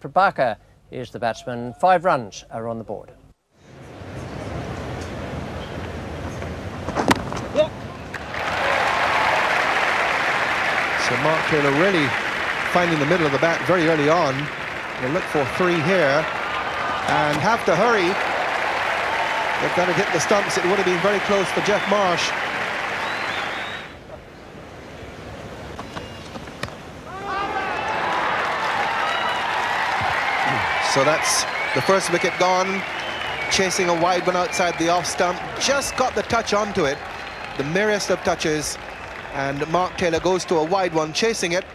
Prabhakar is the batsman. 5 runs are on the board. So Mark Taylor really finding the middle of the bat very early on. They'll look for 3 here and have to hurry. They've got to hit the stumps. It would have been very close for Geoff Marsh. So that's the first wicket gone. Chasing a wide one outside the off stump. Just got the touch onto it. The merest of touches. And Mark Taylor goes to a wide one, chasing it.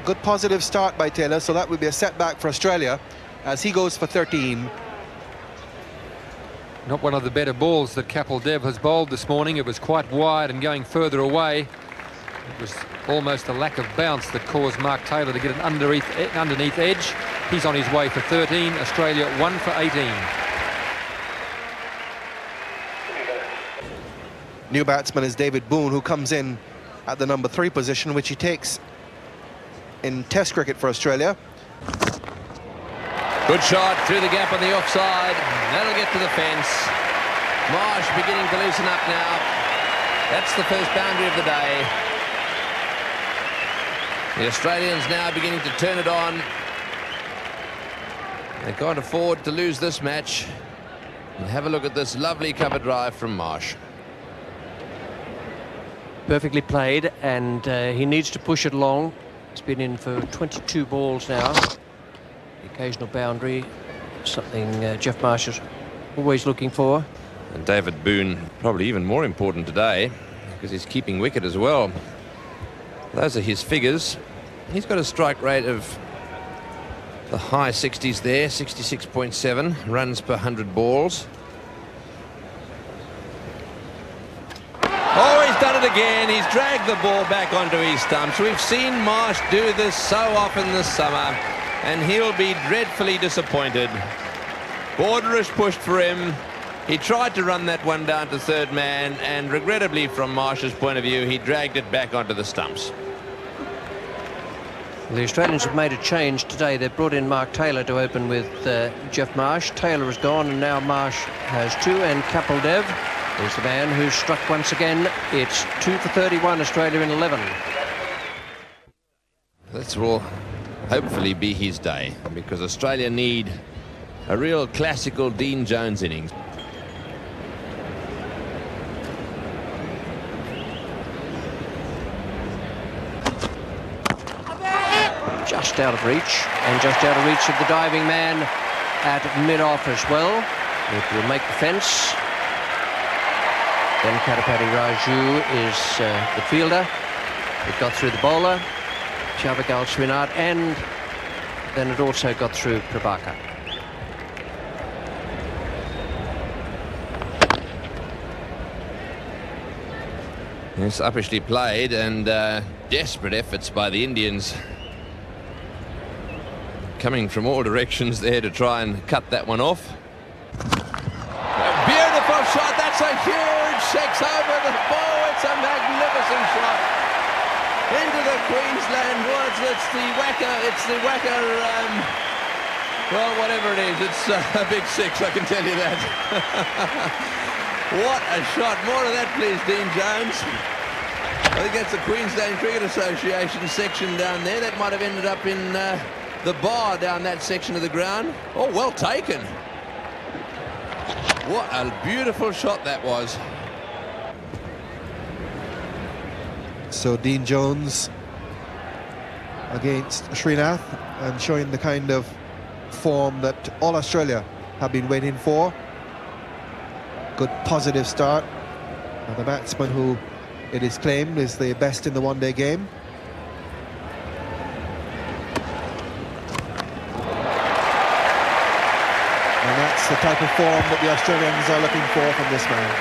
Good positive start by Taylor, so that would be a setback for Australia as he goes for 13. Not one of the better balls that Kapil Dev has bowled this morning. It was quite wide and going further away. It was almost a lack of bounce that caused Mark Taylor to get an underneath edge. He's on his way for 13. Australia 1 for 18. New batsman is David Boone, who comes in at the number 3 position, which he takes in Test cricket for Australia. Good shot through the gap on the offside. That'll get to the fence. Marsh beginning to loosen up now. That's the first boundary of the day. The Australians now beginning to turn it on. They can't afford to lose this match. And have a look at this lovely cover drive from Marsh. Perfectly played, and he needs to push it along. He's been in for 22 balls now. The occasional boundary, something Geoff Marsh is always looking for. And David Boone probably even more important today because he's keeping wicket as well. Those are his figures. He's got a strike rate of the high 60s there, 66.7 runs per 100 balls. Oh, he's done it again. He's dragged the ball back onto his stumps. We've seen Marsh do this so often this summer, and he'll be dreadfully disappointed. Borderish pushed for him. He tried to run that one down to third man, and regrettably, from Marsh's point of view, he dragged it back onto the stumps. The Australians have made a change today. They've brought in Mark Taylor to open with Geoff Marsh. Taylor is gone, and now Marsh has 2, and Kapil Dev is the man who's struck once again. It's 2 for 31, Australia in 11. This will hopefully be his day, because Australia need a real classical Dean Jones innings. Just out of reach, and just out of reach of the diving man at mid-off as well. It will make the fence. Then Katapati Raju is the fielder. It got through the bowler, Javagal Srinath, and then it also got through Prabhakar. Yes, uppishly played, and desperate efforts by the Indians. Coming from all directions there to try and cut that one off. A beautiful shot. That's a huge 6 over the ball. It's a magnificent shot into the Queensland woods. It's the Wacker, well, whatever it is, it's a big 6, I can tell you that. What a shot. More of that, please, Dean Jones. I think that's the Queensland Cricket Association section down there. That might have ended up in the bar down that section of the ground. Oh, well taken. What a beautiful shot that was. So Dean Jones against Srinath, and showing the kind of form that all Australia have been waiting for. Good positive start. And the batsman who it is claimed is the best in the one-day game. And that's the type of form that the Australians are looking for from this man.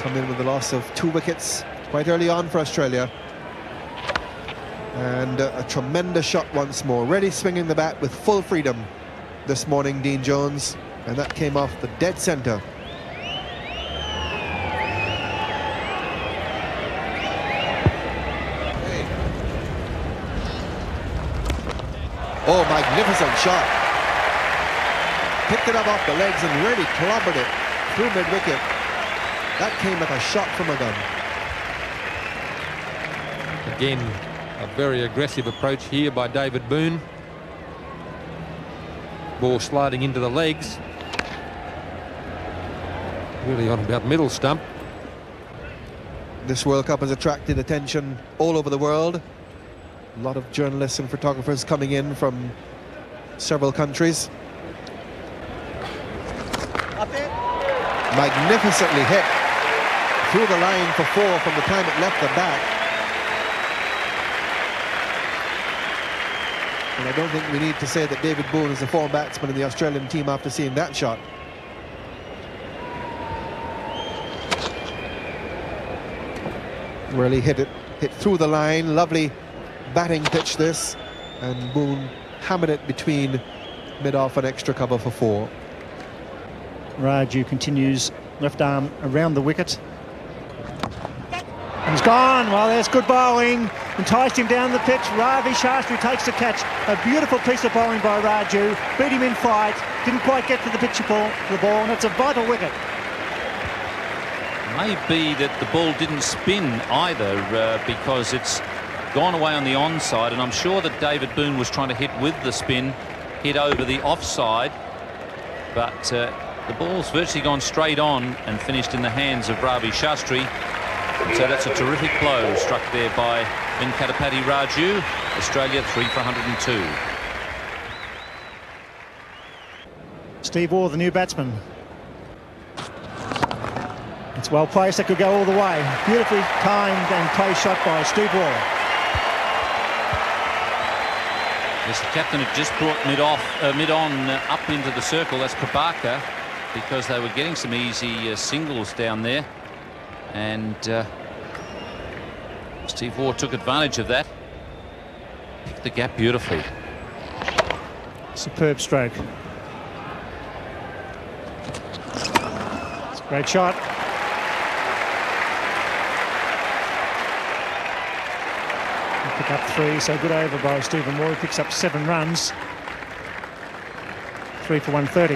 Come in with the loss of 2 wickets quite early on for Australia. And a tremendous shot once more. Really swinging the bat with full freedom this morning, Dean Jones. And that came off the dead centre. Oh, magnificent shot. Picked it up off the legs and really clobbered it through mid-wicket. That came like a shot from a gun. Again, a very aggressive approach here by David Boone. Ball sliding into the legs. Really on about middle stump. This World Cup has attracted attention all over the world. A lot of journalists and photographers coming in from several countries. Magnificently hit through the line for 4 from the time it left the bat. And I don't think we need to say that David Boone is a former batsman in the Australian team after seeing that shot. Really hit through the line. Lovely batting pitch this, and Boone hammered it between mid-off and extra cover for 4. Raju continues, left arm around the wicket. And he's gone. Well, there's good bowling. Enticed him down the pitch. Ravi Shastri takes the catch. A beautiful piece of bowling by Raju. Beat him in flight. Didn't quite get to the pitch ball, and it's a vital wicket. Maybe that the ball didn't spin either because it's gone away on the onside, and I'm sure that David Boone was trying to hit with the spin, hit over the offside, but the ball's virtually gone straight on and finished in the hands of Ravi Shastri. And so that's a terrific blow struck there by Venkatapati Raju. Australia 3 for 102. Steve Waugh, the new batsman. It's well placed. That could go all the way. Beautifully timed and placed shot by Steve Waugh. Yes, the captain had just brought mid-on up into the circle. That's Prabhakar, because they were getting some easy singles down there, and Steve Waugh took advantage of that. Picked the gap beautifully. Superb stroke. It's a great shot. Pick up 3, so good over by Stephen Waugh. He picks up 7 runs. 3 for 130.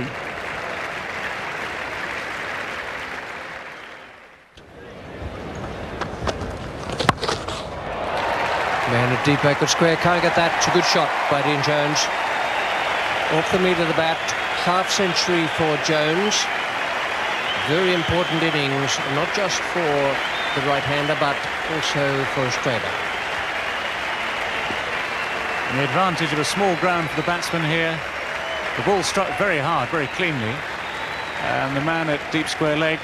Man at deep backward square, can't get that. It's a good shot by Dean Jones. Off the meat of the bat, half century for Jones. Very important innings, not just for the right-hander, but also for Australia. And the advantage of a small ground for the batsman here. The ball struck very hard, very cleanly. And the man at deep square leg,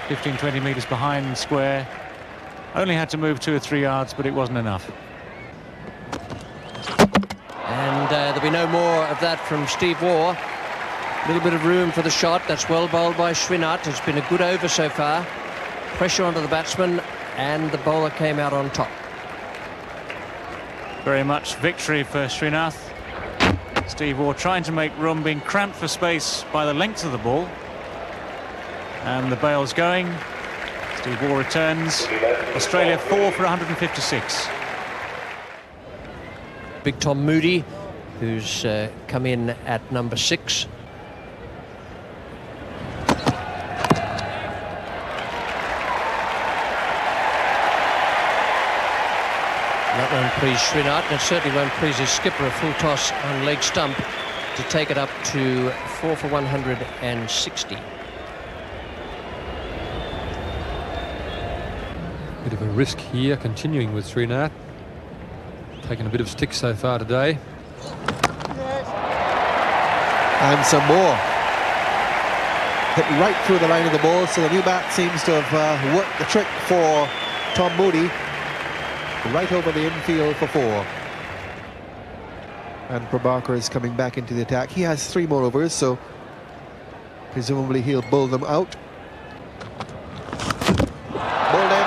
15-20 metres behind square, only had to move 2 or 3 yards, but it wasn't enough. And there'll be no more of that from Steve Waugh. A little bit of room for the shot. That's well bowled by Srinath. It's been a good over so far. Pressure onto the batsman, and the bowler came out on top. Very much victory for Srinath. Steve Waugh trying to make room, being cramped for space by the length of the ball. And the bail's going. Steve Waugh returns. Australia 4 for 156. Big Tom Moody, who's come in at number 6. That won't please Srinath, and it certainly won't please his skipper. A full toss on leg stump to take it up to 4 for 160. Bit of a risk here, continuing with Srinath. Taking a bit of stick so far today. And some more. Hit right through the line of the ball, so the new bat seems to have worked the trick for Tom Moody. Right over the infield for 4. And Prabhakar is coming back into the attack. He has 3 more overs, so presumably he'll bowl them out. Bowled in,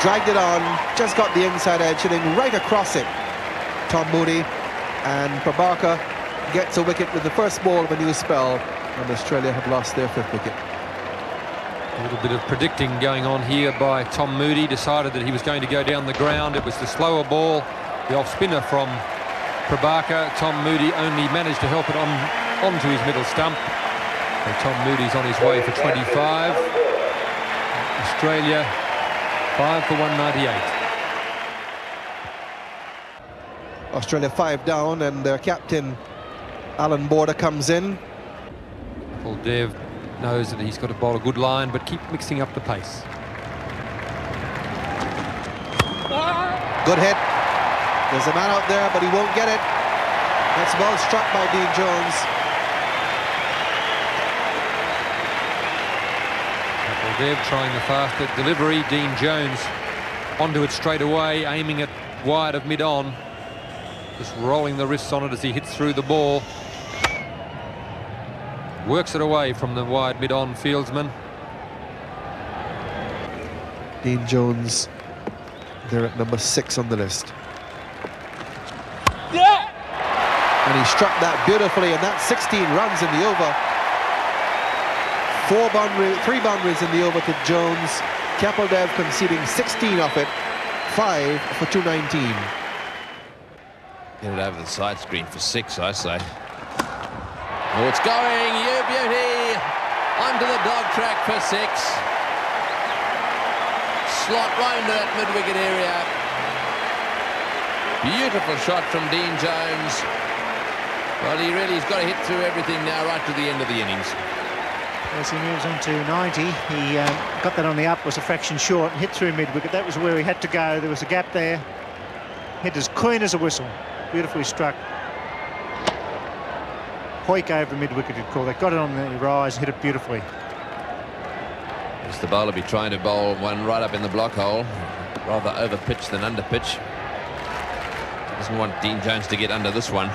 dragged it on, just got the inside edge, hitting right across it. Tom Moody, and Prabhakar gets a wicket with the first ball of a new spell, and Australia have lost their 5th wicket. A little bit of predicting going on here by Tom Moody. Decided that he was going to go down the ground. It was the slower ball, the off spinner from Prabhakar. Tom Moody only managed to help it onto his middle stump. So Tom Moody's on his way for 25. Australia 5 for 198. Australia 5 down, and their captain Alan Border comes in. Paul Dev knows that he's got to bowl a good line, but keep mixing up the pace. Good hit. There's a man out there, but he won't get it. That's ball struck by Dean Jones. Paul Dev trying the faster delivery. Dean Jones onto it straight away, aiming it wide of mid-on. Just rolling the wrists on it as he hits through the ball. Works it away from the wide mid-on fieldsman. Dean Jones, they're at number 6 on the list. Yeah! And he struck that beautifully, and that's 16 runs in the over. 3 boundaries in the over to Jones. Kapil Dev conceding 16 off it, 5 for 219. Get it over the side screen for 6, I say. Oh, it's going, you beauty! Onto the dog track for 6. Slot right into that mid-wicket area. Beautiful shot from Dean Jones. Well, he's got to hit through everything now, right to the end of the innings. As he moves on to 90, he got that on the up, was a fraction short, and hit through mid-wicket. That was where he had to go. There was a gap there. Hit as clean as a whistle. Beautifully struck. Hoik over mid-wicket, you'd call that. Got it on the rise, hit it beautifully. As the bowler be trying to bowl one right up in the block hole, rather over pitch than under pitch. Doesn't want Dean Jones to get under this one.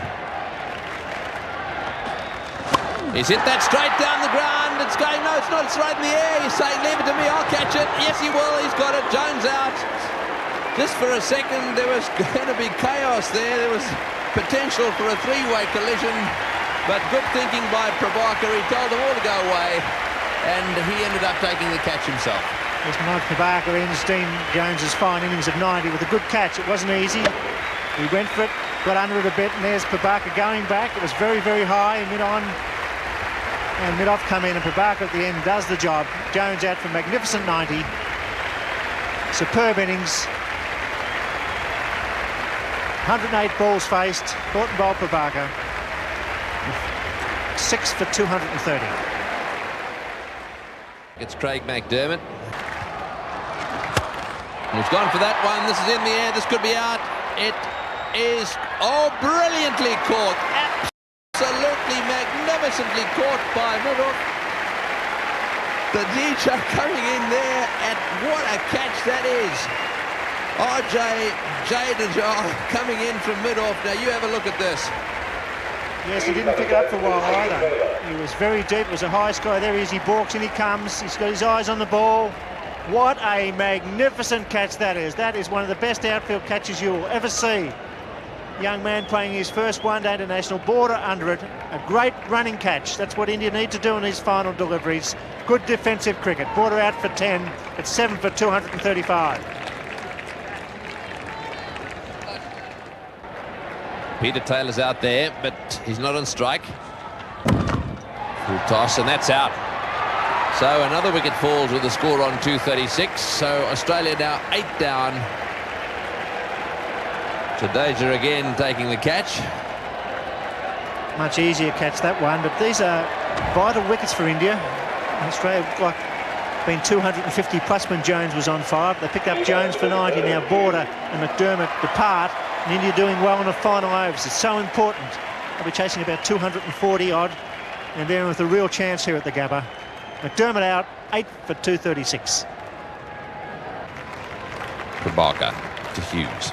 He's hit that straight down the ground. It's going, no, it's not, it's right in the air. He's saying, leave it to me, I'll catch it. Yes, he will, he's got it. Jones out. Just for a second, there was going to be chaos there. There was potential for a three-way collision, but good thinking by Prabhakar. He told them all to go away, and he ended up taking the catch himself. As Mike Prabhakar ends Dean Jones's fine innings of 90 with a good catch. It wasn't easy. He went for it, got under it a bit, and there's Prabhakar going back. It was very, very high, mid-on. And mid-off come in, and Prabhakar at the end does the job. Jones out for a magnificent 90. Superb innings. 108 balls faced. Caught and bowled Prabhakar. 6 for 230. It's Craig McDermott. He's gone for that one. This is in the air. This could be out. It is, oh, brilliantly caught. Absolutely magnificently caught by Middle. The DJ coming in there, and what a catch that is. RJ Jadeja coming in from mid-off. Now you have a look at this. Yes, he didn't pick it up for a while either. He was very deep. It was a high sky. There he is. He balks and he comes. He's got his eyes on the ball. What a magnificent catch that is. That is one of the best outfield catches you will ever see. Young man playing his first one-day international, Border under it. A great running catch. That's what India need to do in these final deliveries. Good defensive cricket. Border out for 10. It's 7 for 235. Peter Taylor's out there, but he's not on strike. Full toss, and that's out. So another wicket falls with the score on 236. So Australia now 8 down. Jadeja again taking the catch. Much easier catch that one, but these are vital wickets for India. Australia like been 250 plus when Jones was on fire. They picked up Jones for 90. Now Border and McDermott depart, and India doing well in the final overs. It's so important. They'll be chasing about 240 odd, and they're with a real chance here at the Gabba. McDermott out, 8 for 236. Prabhakar to Hughes.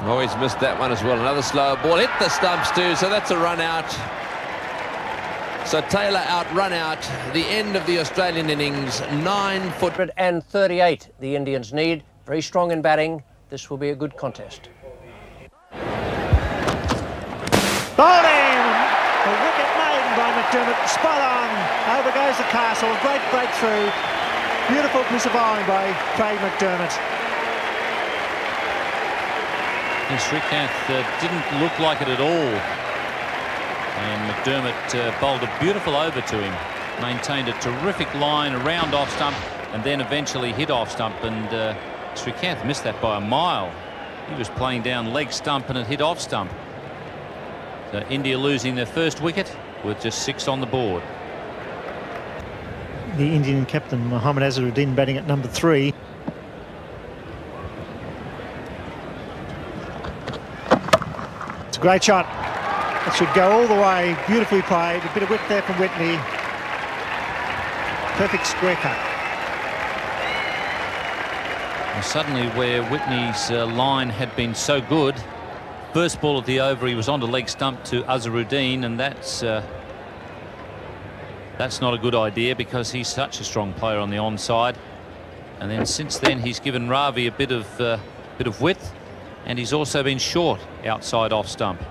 Always missed that one as well. Another slow ball, hit the stumps too, so that's a run out. So Taylor out, run out. The end of the Australian innings, 9 for 138 the Indians need. Very strong in batting. This will be a good contest. Bowling! A wicket made by McDermott. Spot on. Over goes the castle. Great breakthrough. Beautiful piece of bowling by Craig McDermott. Srikanth didn't look like it at all. And McDermott bowled a beautiful over to him. Maintained a terrific line around off stump and then eventually hit off stump. And Srikanth missed that by a mile. He was playing down leg stump and it hit off stump. So India losing their first wicket with just 6 on the board. The Indian captain Mohammad Azharuddin batting at number 3. It's a great shot. It should go all the way. Beautifully played. A bit of width there from Whitney. Perfect square cut. Well, suddenly, where Whitney's line had been so good, first ball of the over, he was on to leg stump to Azharuddin, and that's not a good idea because he's such a strong player on the onside. And then since then, he's given Ravi a bit of width, and he's also been short outside off stump.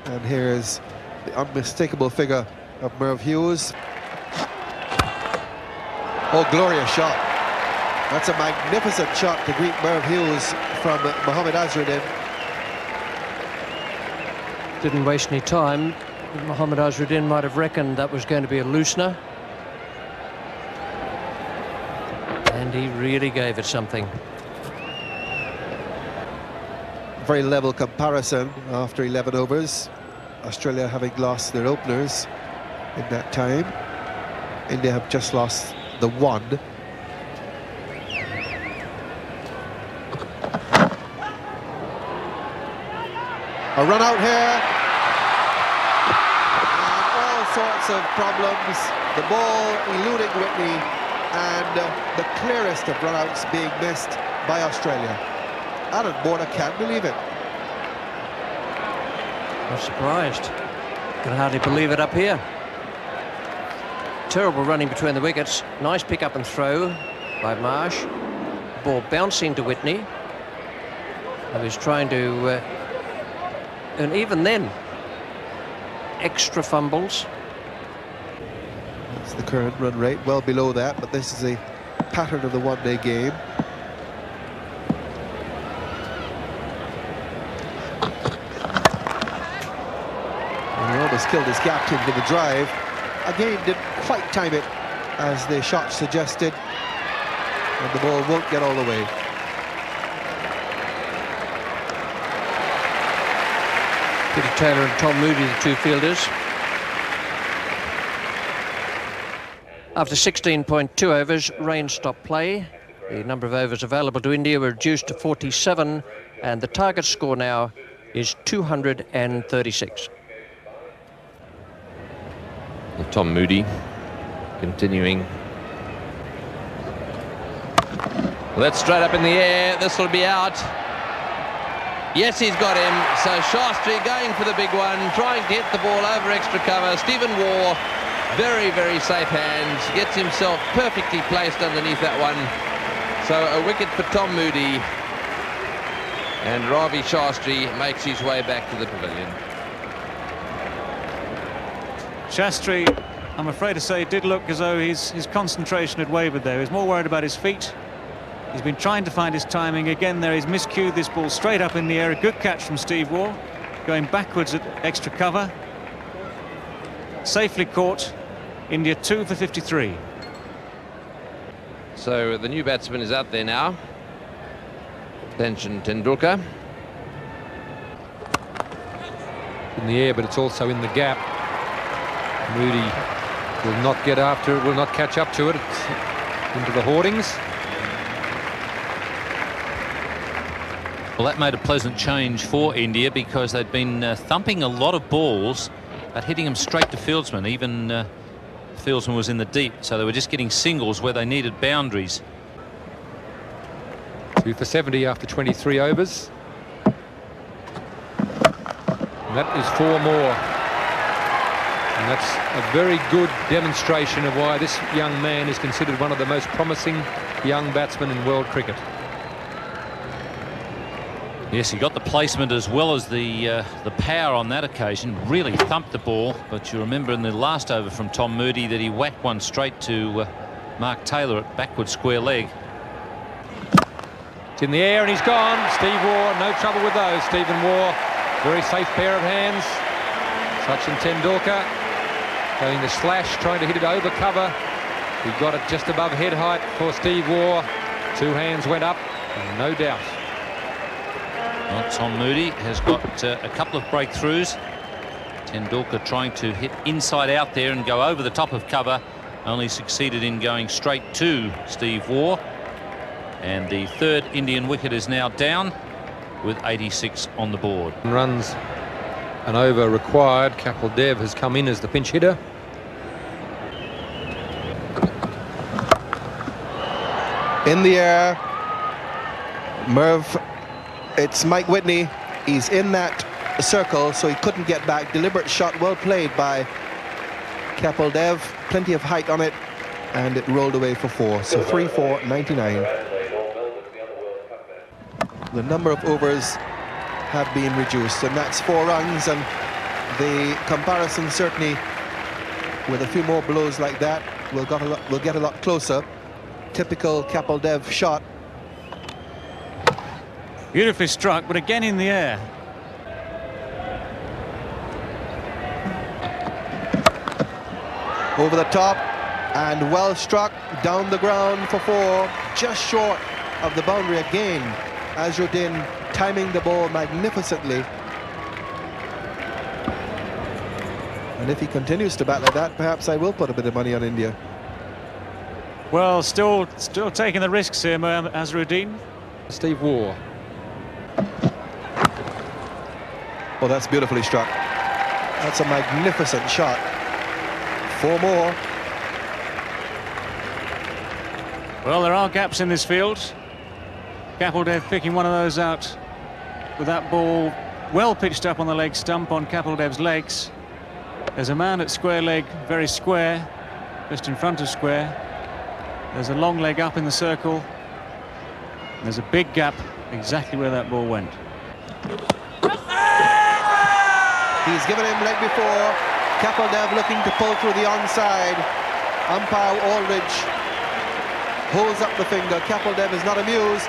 And here's the unmistakable figure of Merv Hughes. Oh, glorious shot. That's a magnificent shot to greet Merv Hughes from Mohammad Azharuddin. Didn't waste any time. Mohammad Azharuddin might have reckoned that was going to be a loosener. And he really gave it something. Very level comparison after 11 overs. Australia having lost their openers in that time. India have just lost the one. A run out here. And all sorts of problems. The ball eluding Whitney and the clearest of run-outs being missed by Australia. Alan Border can't believe it. I'm surprised. Can hardly believe it up here. Terrible running between the wickets. Nice pick up and throw by Marsh. Ball bouncing to Whitney. He was trying to... and even then, extra fumbles. That's the current run rate, well below that, but this is a pattern of the one-day game. Almost killed his captain with the drive. Again, didn't quite time it as the shot suggested, and the ball won't get all the way. Peter Taylor and Tom Moody, the two fielders. After 16.2 overs, rain stopped play. The number of overs available to India were reduced to 47, and the target score now is 236. Tom Moody continuing. Well, that's straight up in the air. This will be out. Yes, he's got him. So Shastri going for the big one, trying to hit the ball over extra cover. Stephen Waugh, very, very safe hands. Gets himself perfectly placed underneath that one. So a wicket for Tom Moody. And Ravi Shastri makes his way back to the pavilion. Shastri, I'm afraid to say, did look as though his concentration had wavered there. He was more worried about his feet. He's been trying to find his timing. Again, there he's miscued this ball straight up in the air. A good catch from Steve Waugh, going backwards at extra cover. Safely caught. India 2 for 53. So the new batsman is out there now. Sachin Tendulkar. In the air, but it's also in the gap. Moody will not get after it, will not catch up to it. It's into the hoardings. Well, that made a pleasant change for India because they'd been thumping a lot of balls but hitting them straight to fieldsmen. Even the fieldsman was in the deep, so they were just getting singles where they needed boundaries. 2 for 70 after 23 overs. And that is 4 more. And that's a very good demonstration of why this young man is considered one of the most promising young batsmen in world cricket. Yes, he got the placement as well as the power on that occasion. Really thumped the ball, but you remember in the last over from Tom Moody that he whacked one straight to Mark Taylor at backward square leg. It's in the air and he's gone. Steve Waugh, no trouble with those. Stephen Waugh, very safe pair of hands. Sachin Tendulkar going the slash, trying to hit it over cover. He got it just above head height for Steve Waugh. Two hands went up, no doubt. Well, Tom Moody has got a couple of breakthroughs. Tendulkar trying to hit inside out there and go over the top of cover. Only succeeded in going straight to Steve Waugh. And the third Indian wicket is now down with 86 on the board. Runs an over required. Kapil Dev has come in as the pinch hitter. In the air, Merv, it's Mike Whitney. He's in that circle, so he couldn't get back. Deliberate shot, well played by Kapil Dev. Plenty of height on it, and it rolled away for 4. So 3-4, 99. The number of overs have been reduced, and that's 4 runs, and the comparison certainly with a few more blows like that will get a lot closer. Typical Kapil Dev shot. Beautifully struck, but again in the air. Over the top and well struck down the ground for 4, just short of the boundary again. Azharuddin timing the ball magnificently, and if he continues to bat like that, perhaps I will put a bit of money on India. Well, still taking the risks here, Azharuddin. Steve Waugh. Oh, that's beautifully struck. That's a magnificent shot. 4 more. Well, there are gaps in this field. Kapil Dev picking one of those out with that ball well pitched up on the leg stump on Kapil Dev's legs. There's a man at square leg, very square, just in front of square. There's a long leg up in the circle. There's a big gap exactly where that ball went. He's given him leg before. Kapil Dev looking to pull through the onside. Umpire Aldridge holds up the finger. Kapil Dev is not amused,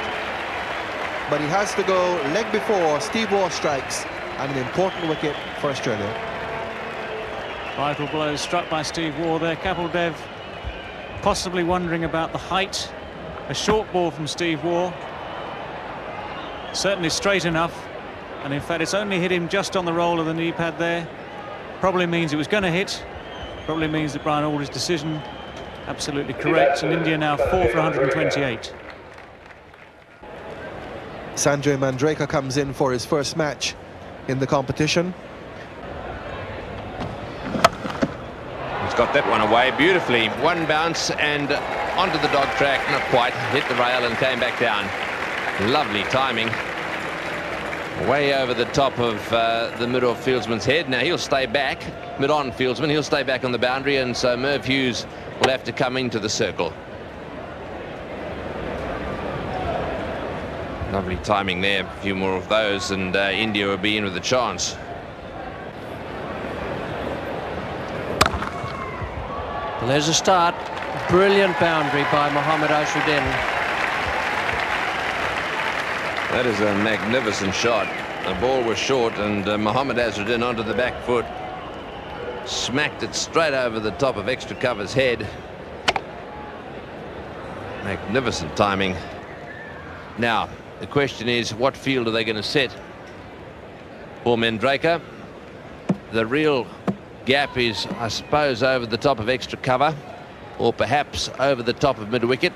but he has to go leg before. Steve Waugh strikes, and an important wicket for Australia. Vital blows struck by Steve Waugh there. Kapil Dev possibly wondering about the height. A short ball from Steve Waugh. Certainly straight enough, and in fact it's only hit him just on the roll of the knee pad there. Probably means it was going to hit. Probably means that Brian Aldridge's decision absolutely correct, and India now 4 for 128. Sanjay Manjrekar comes in for his first match in the competition. He's got that one away beautifully. One bounce and onto the dog track, not quite, hit the rail and came back down. Lovely timing. Way over the top of the mid-off fieldsman's head. Now he'll stay back, mid-on fieldsman, he'll stay back on the boundary, and so Merv Hughes will have to come into the circle. Lovely timing there, a few more of those, and India will be in with a chance. Well, there's a start. Brilliant boundary by Mohammad Azharuddin. That is a magnificent shot. The ball was short, and Mohammad Azharuddin onto the back foot. Smacked it straight over the top of extra cover's head. Magnificent timing. Now, the question is, what field are they going to set for Manjrekar? The real gap is, I suppose, over the top of extra cover, or perhaps over the top of mid-wicket.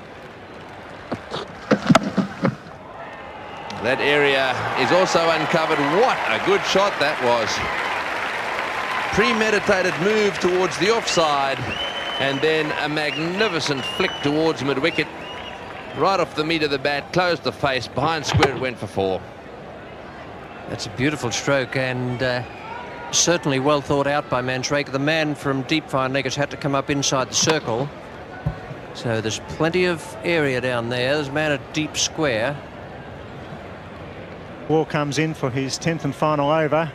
That area is also uncovered. What a good shot that was. Premeditated move towards the offside, and then a magnificent flick towards mid-wicket. Right off the meat of the bat, closed the face, behind square it went for 4. That's a beautiful stroke, and certainly well thought out by Manjrekar. The man from deep fine leg has had to come up inside the circle. So there's plenty of area down there. There's a man at deep square. Waugh comes in for his 10th and final over.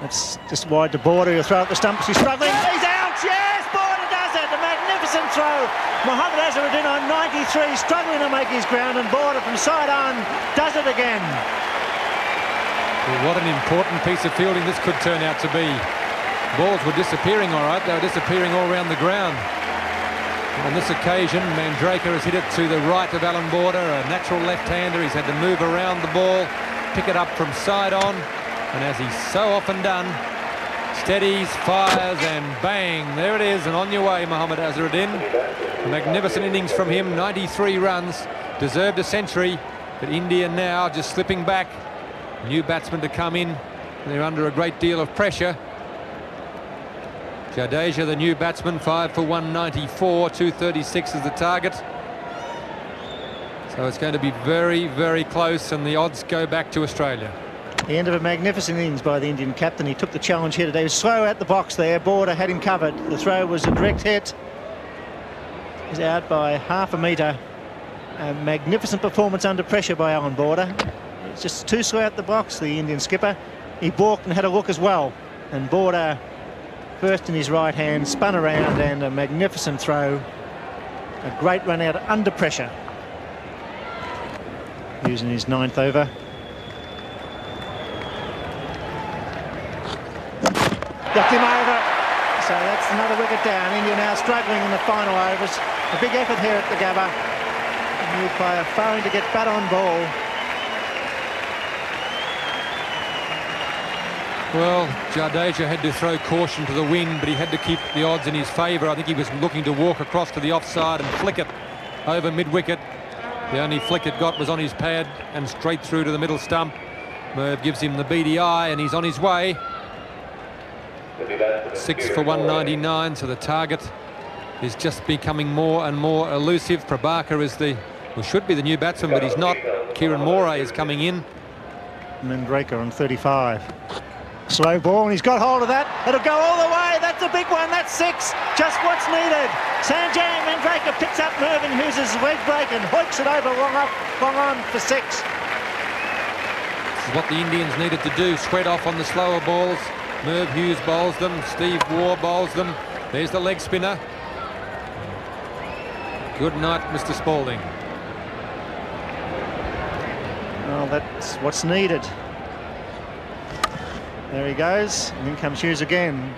That's just wide to border. He'll throw at the stumps. He's struggling. He's out. Yes, Border does it. A magnificent throw. Mohammad Azharuddin on 93, struggling to make his ground, and Border from side on does it again. Well, what an important piece of fielding this could turn out to be. Balls were disappearing all right, they were disappearing all around the ground. On this occasion, Mandraker has hit it to the right of Alan Border, a natural left-hander. He's had to move around the ball, pick it up from side on, and as he's so often done, steadies, fires, and bang, there it is, and on your way, Mohammad Azharuddin. A magnificent innings from him, 93 runs, deserved a century, but India now just slipping back. New batsman to come in, they're under a great deal of pressure. Jadeja, the new batsman, 5 for 194, 236 is the target. So it's going to be very, very close, and the odds go back to Australia. The end of a magnificent innings by the Indian captain. He took the challenge here today. He was slow at the box there. Border had him covered. The throw was a direct hit. He's out by half a metre. A magnificent performance under pressure by Alan Border. It's just too slow at the box, the Indian skipper. He balked and had a look as well. And Border, first in his right hand, spun around, and a magnificent throw. A great run out under pressure. Using his 9th over. Knocked him over. So that's another wicket down. India now struggling in the final overs. A big effort here at the Gabba. A new player failing to get bat on ball. Well, Jadeja had to throw caution to the wind, but he had to keep the odds in his favour. I think he was looking to walk across to the offside and flick it over mid-wicket. The only flick it got was on his pad and straight through to the middle stump. Merv gives him the beady eye, and he's on his way. 6 for 199, so the target is just becoming more and more elusive. Prabhakar is should be the new batsman, but he's not. Kieran Moray is coming in. Mandraker on 35. Slow ball, and he's got hold of that. It'll go all the way. That's a big one. That's 6. Just what's needed. Sanjay Mandraker picks up Mervyn Hughes' leg break and hoiks it over long on for 6. This is what the Indians needed to do. Sweat off on the slower balls. Merv Hughes bowls them. Steve Waugh bowls them. There's the leg spinner. Good night, Mr. Spalding. Well, that's what's needed. There he goes, and in comes Hughes again.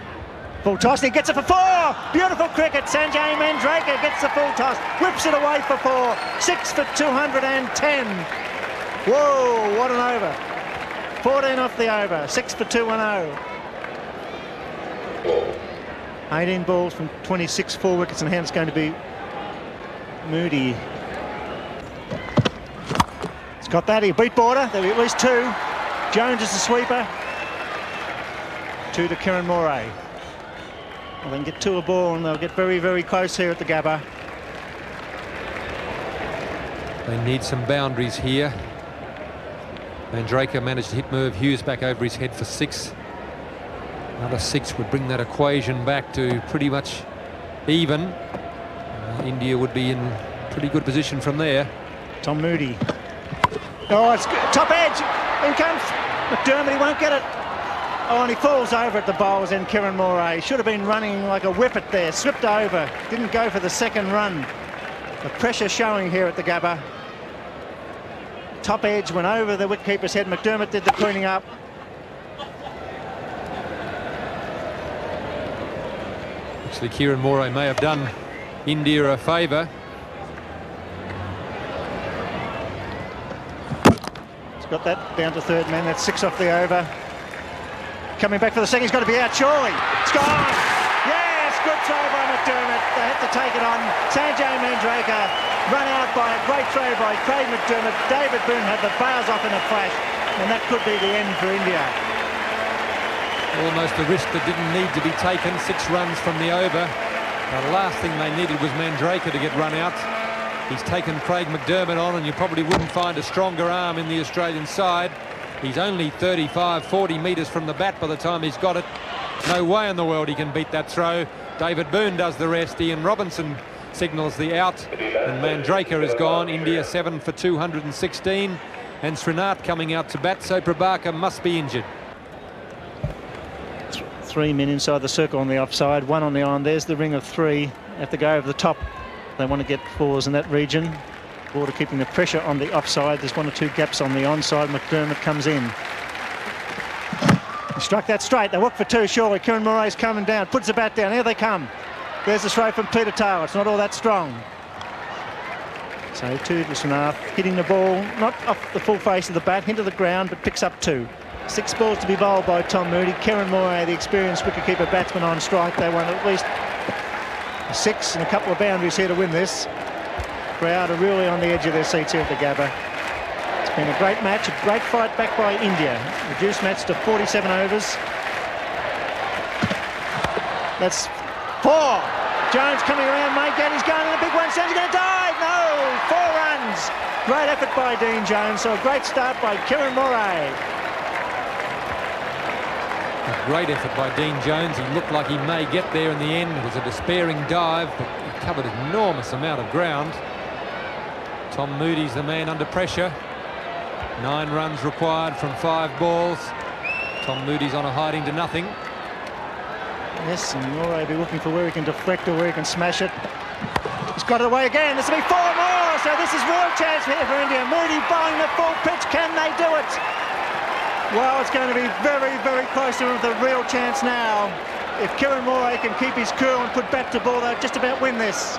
Full toss, and he gets it for 4! Beautiful cricket. Sanjay Mandraker gets the full toss, whips it away for 4. 6 for 210. Whoa, what an over. 14 off the over, 6 for 210. 18 balls from 26, 4 wickets in hand. It's going to be Moody. He's got that, he beat Border. There'll be at least 2. Jones is the sweeper. 2 to Kieran Moray. Well, they can get 2 a ball, and they'll get very, very close here at the Gabba. They need some boundaries here. Mandraker managed to hit Merv Hughes back over his head for 6. Another 6 would bring that equation back to pretty much even. India would be in pretty good position from there. Tom Moody. Oh, it's top edge. In comes McDermott. He won't get it. Oh, and he falls over at the bowls, and Kieran Moray should have been running like a whippet there. Slipped over. Didn't go for the second run. The pressure showing here at the Gabba. Top edge went over the wicketkeeper's head. McDermott did the cleaning up. Actually, Kieran Moray may have done India a favour. He's got that down to third man. That's 6 off the over. Coming back for the second. He's got to be out, surely. It's gone. Yes, good throw by McDermott. They had to take it on. Sanjay Mandraker run out by a great throw by Craig McDermott. David Boone had the bails off in a flash, and that could be the end for India. Almost a risk that didn't need to be taken. 6 runs from the over. The last thing they needed was Mandraker to get run out. He's taken Craig McDermott on, and you probably wouldn't find a stronger arm in the Australian side. He's only 35, 40 metres from the bat by the time he's got it. No way in the world he can beat that throw. David Boone does the rest. Ian Robinson signals the out, and Mandraker is gone. India 7 for 216, and Srinath coming out to bat, so Prabhakar must be injured. 3 men inside the circle on the offside, 1 on the on. There's the ring of 3. have to go over the top. They want to get fours in that region. Border keeping the pressure on the offside. There's 1 or 2 gaps on the onside. McDermott comes in. He struck that straight. They look for 2, surely. Kieran Morae's coming down. Puts the bat down. Here they come. There's the throw from Peter Taylor. It's not all that strong. So 2 to Srinath, hitting the ball, not off the full face of the bat, into the ground, but picks up 2. 6 balls to be bowled by Tom Moody. Kieran Morae, the experienced wicketkeeper batsman, on strike. They won at least a 6 and a couple of boundaries here to win this. Crowd are really on the edge of their seats here at the Gabba. It's been a great match, a great fight back by India. Reduced match to 47 overs. That's 4. Jones coming around, Maygate, he's going in a big one, Sam's going to dive, no, 4 runs. Great effort by Dean Jones, so a great start by Kieran Morae. A great effort by Dean Jones. He looked like he may get there in the end. It was a despairing dive, but he covered an enormous amount of ground. Tom Moody's the man under pressure. 9 runs required from 5 balls. Tom Moody's on a hiding to nothing. Yes, and Morae will be looking for where he can deflect or where he can smash it. He's got it away again. This will be 4 more, so this is real chance here for India. Moody bowling the full pitch. Can they do it? Well, it's going to be very, very close to him with a real chance now. If Kieran Morae can keep his cool and put bat to ball, they'll just about win this.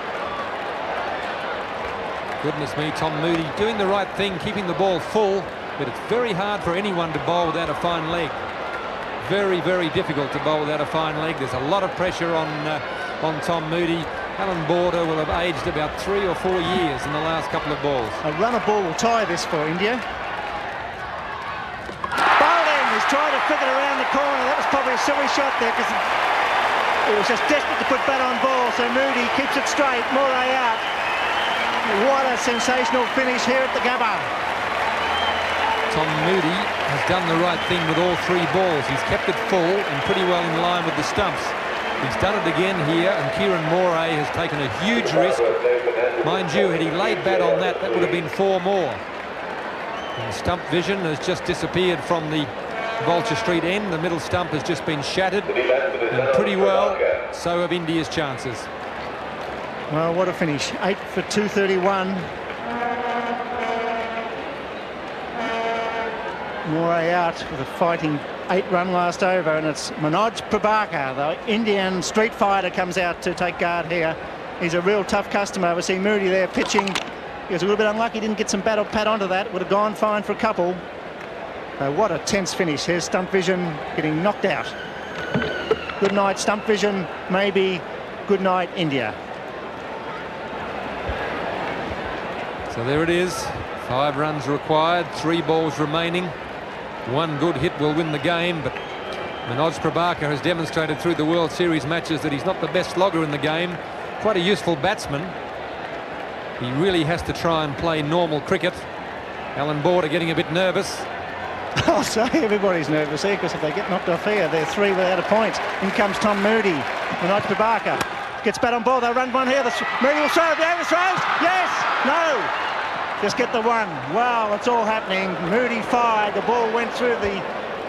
Goodness me, Tom Moody doing the right thing, keeping the ball full, but it's very hard for anyone to bowl without a fine leg. Very, very difficult to bowl without a fine leg. There's a lot of pressure on Tom Moody. Alan Border will have aged about 3 or 4 years in the last couple of balls. A runner ball will tie this for India. Bowling, he's trying to flick it around the corner. That was probably a silly shot there because it was just desperate to put bat on ball. So Moody keeps it straight, Morae out. What a sensational finish here at the Gabba. Tom Moody has done the right thing with all 3 balls. He's kept it full and pretty well in line with the stumps. He's done it again here, and Kieran Morae has taken a huge risk. Mind you, had he laid bat on that, that would have been 4 more. And stump vision has just disappeared from the Vulture Street end. The middle stump has just been shattered, and pretty well so have India's chances. Well, what a finish. 8 for 231. Morae out with a fighting 8-run last over, and it's Manoj Prabhakar, the Indian street fighter, comes out to take guard here. He's a real tough customer. We see Moody there pitching. He was a little bit unlucky, didn't get some bat or pat onto that. Would have gone fine for a couple. What a tense finish. Here's Stump Vision getting knocked out. Good night, Stump Vision. Maybe good night, India. So there it is. 5 runs required, 3 balls remaining. 1 good hit will win the game, but Manoj Prabhakar has demonstrated through the World Series matches that he's not the best slogger in the game. Quite a useful batsman. He really has to try and play normal cricket. Alan Border getting a bit nervous. I'll say everybody's nervous here, because if they get knocked off here, they're 3 without a point. In comes Tom Moody. Manoj Prabhakar gets bat on ball. They'll run 1 here. Moody will throw. The overthrows. Yes. No. Just get the 1. Wow, it's all happening. Moody fired. The ball went through the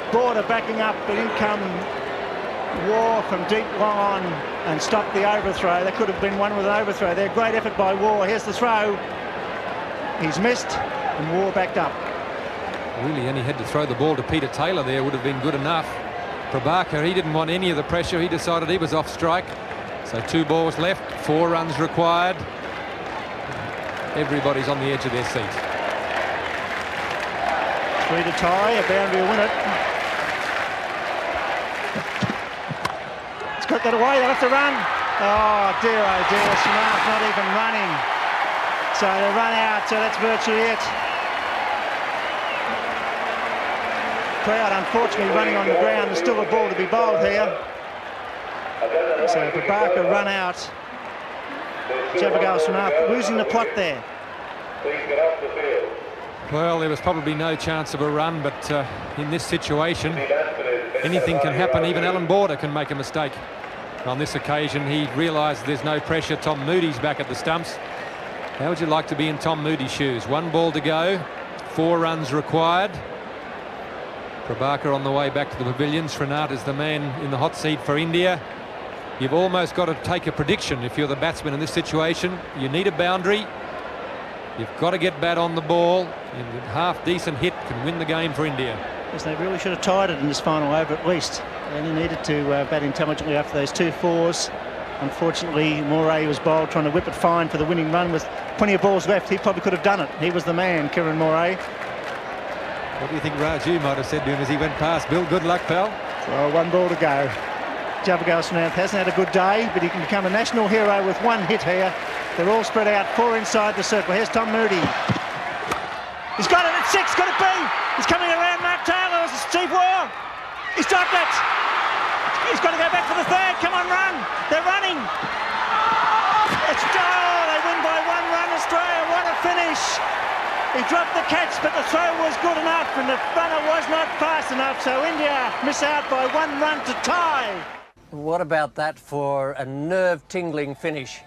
border, backing up, but in come Waugh from deep long on and stopped the overthrow. That could have been one with an overthrow there. Great effort by Waugh. Here's the throw. He's missed, and Waugh backed up. Really only had to throw the ball to Peter Taylor there, would have been good enough. Prabhakar, he didn't want any of the pressure. He decided he was off strike. So 2 balls left, 4 runs required. Everybody's on the edge of their seat. 3 to tie, a boundary will win it. It's got that away, they'll have to run. Oh dear, Srinath not even running. So they run out, so that's virtually it. Crowd unfortunately running on the ground. There's still a ball to be bowled here. So Prabhakar run out. Javagal Srinath losing the plot there. Well, there was probably no chance of a run, but in this situation, anything can happen. Even Alan Border can make a mistake. On this occasion, he realised there's no pressure. Tom Moody's back at the stumps. How would you like to be in Tom Moody's shoes? 1 ball to go, 4 runs required. Prabhakar on the way back to the pavilion. Srinath is the man in the hot seat for India. You've almost got to take a prediction if you're the batsman in this situation. You need a boundary. You've got to get bat on the ball. And a half-decent hit can win the game for India. Yes, they really should have tied it in this final over at least. They only needed to bat intelligently after those 2 fours. Unfortunately, Moray was bowled trying to whip it fine for the winning run with plenty of balls left. He probably could have done it. He was the man, Kieran Moray. What do you think Raju might have said to him as he went past? Bill, good luck, pal. Well, 1 ball to go. Javagal Srinath hasn't had a good day, but he can become a national hero with 1 hit here. They're all spread out, 4 inside the circle. Here's Tom Moody. He's got it at 6, got it be. He's coming around Mark Taylor. It's Steve Waugh. He's dropped it. He's got to go back for the 3rd. Come on, run. They're running. They win by 1 run, Australia. What a finish. He dropped the catch, but the throw was good enough, and the runner was not fast enough, so India miss out by 1 run to tie. What about that for a nerve-tingling finish?